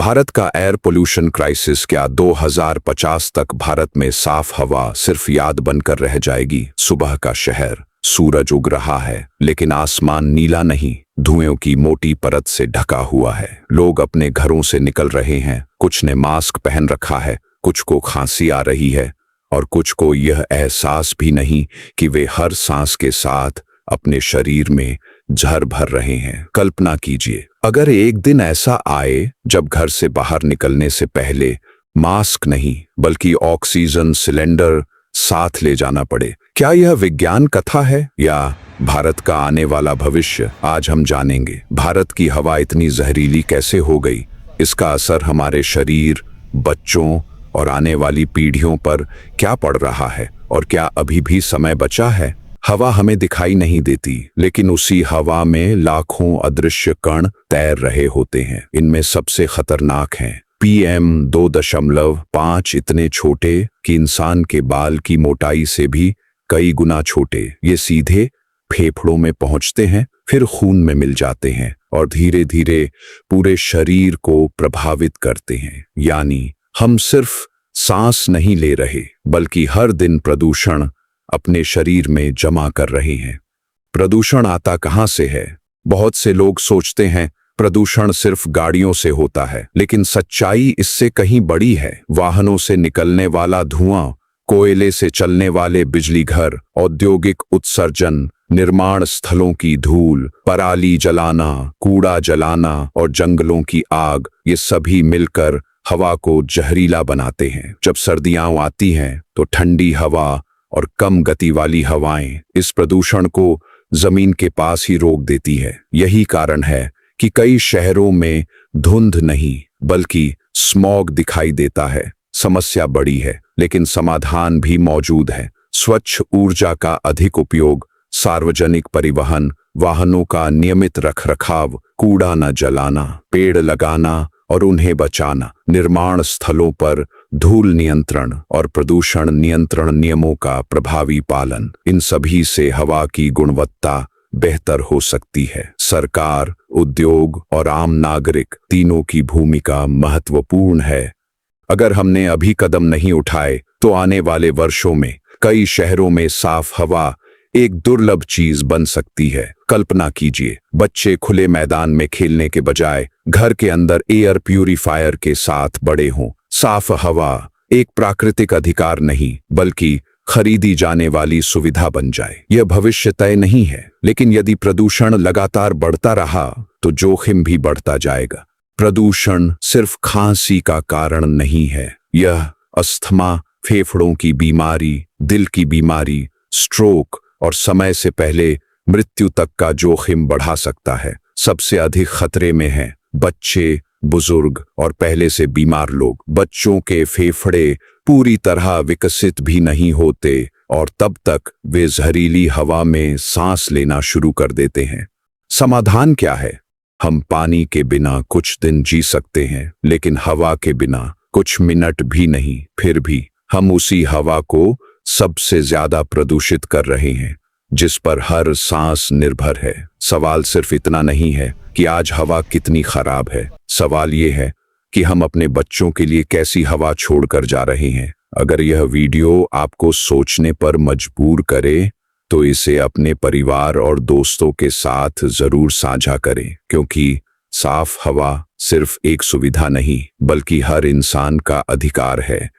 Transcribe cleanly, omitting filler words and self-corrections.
भारत का air pollution crisis क्या 2050 तक भारत में साफ हवा सिर्फ याद बनकर रह जाएगी? सुबह का शहर, सूरज उग रहा है लेकिन आसमान नीला नहीं, धुएं की मोटी परत से ढका हुआ है। लोग अपने घरों से निकल रहे हैं, कुछ ने मास्क पहन रखा है, कुछ को खांसी आ रही है और कुछ को यह एहसास भी नहीं कि वे हर सांस के साथ अपने शरीर में जहर भर रहे हैं। कल्पना कीजिए, अगर एक दिन ऐसा आए जब घर से बाहर निकलने से पहले मास्क नहीं बल्कि ऑक्सीजन सिलेंडर साथ ले जाना पड़े। क्या यह विज्ञान कथा है या भारत का आने वाला भविष्य? आज हम जानेंगे भारत की हवा इतनी जहरीली कैसे हो गई, इसका असर हमारे शरीर, बच्चों और आने वाली पीढ़ियों पर क्या पड़ रहा है और क्या अभी भी समय बचा है। हवा हमें दिखाई नहीं देती, लेकिन उसी हवा में लाखों अदृश्य कण तैर रहे होते हैं। इनमें सबसे खतरनाक हैं PM 2.5, इतने छोटे कि इंसान के बाल की मोटाई से भी कई गुना छोटे। ये सीधे फेफड़ों में पहुंचते हैं, फिर खून में मिल जाते हैं और धीरे धीरे पूरे शरीर को प्रभावित करते हैं। यानी हम सिर्फ सांस नहीं ले रहे, बल्कि हर दिन प्रदूषण अपने शरीर में जमा कर रहे हैं। प्रदूषण आता कहां से है? बहुत से लोग सोचते हैं प्रदूषण सिर्फ गाड़ियों से होता है, लेकिन सच्चाई इससे कहीं बड़ी है। वाहनों से निकलने वाला धुआं, कोयले से चलने वाले बिजली घर, औद्योगिक उत्सर्जन, निर्माण स्थलों की धूल, पराली जलाना, कूड़ा जलाना और जंगलों की आग, ये सभी मिलकर हवा को जहरीला बनाते हैं। जब सर्दियां आती हैं तो ठंडी हवा और कम गति वाली हवाएं इस प्रदूषण को जमीन के पास ही रोक देती है। यही कारण है कि कई शहरों में धुंध नहीं बल्कि स्मॉग दिखाई देता है। समस्या बड़ी है, लेकिन समाधान भी मौजूद है। स्वच्छ ऊर्जा का अधिक उपयोग, सार्वजनिक परिवहन, वाहनों का नियमित रखरखाव, कूड़ा न जलाना, पेड़ लगाना और उन्हें बचाना, निर्माण स्थलों पर धूल नियंत्रण और प्रदूषण नियंत्रण नियमों का प्रभावी पालन, इन सभी से हवा की गुणवत्ता बेहतर हो सकती है। सरकार, उद्योग और आम नागरिक तीनों की भूमिका महत्वपूर्ण है। अगर हमने अभी कदम नहीं उठाए तो आने वाले वर्षों में कई शहरों में साफ हवा एक दुर्लभ चीज बन सकती है। कल्पना कीजिए, बच्चे खुले मैदान में खेलने के बजाय घर के अंदर एयर प्यूरिफायर के साथ बड़े हों। साफ हवा एक प्राकृतिक अधिकार नहीं बल्कि खरीदी जाने वाली सुविधा बन जाए। यह भविष्य तय नहीं है, लेकिन यदि प्रदूषण लगातार बढ़ता रहा तो जोखिम भी बढ़ता जाएगा। प्रदूषण सिर्फ खांसी का कारण नहीं है, यह अस्थमा, फेफड़ों की बीमारी, दिल की बीमारी, स्ट्रोक और समय से पहले मृत्यु तक का जोखिम बढ़ा सकता है। सबसे अधिक खतरे में हैं बच्चे, बुजुर्ग और पहले से बीमार लोग। बच्चों के फेफड़े पूरी तरह विकसित भी नहीं होते और तब तक वे जहरीली हवा में सांस लेना शुरू कर देते हैं। समाधान क्या है? हम पानी के बिना कुछ दिन जी सकते हैं, लेकिन हवा के बिना कुछ मिनट भी नहीं। फिर भी हम उसी हवा को सबसे ज्यादा प्रदूषित कर रहे हैं, जिस पर हर सांस निर्भर है। सवाल सिर्फ इतना नहीं है कि आज हवा कितनी खराब है, सवाल ये है कि हम अपने बच्चों के लिए कैसी हवा छोड़कर जा रहे हैं। अगर यह वीडियो आपको सोचने पर मजबूर करे तो इसे अपने परिवार और दोस्तों के साथ जरूर साझा करें, क्योंकि साफ हवा सिर्फ एक सुविधा नहीं बल्कि हर इंसान का अधिकार है।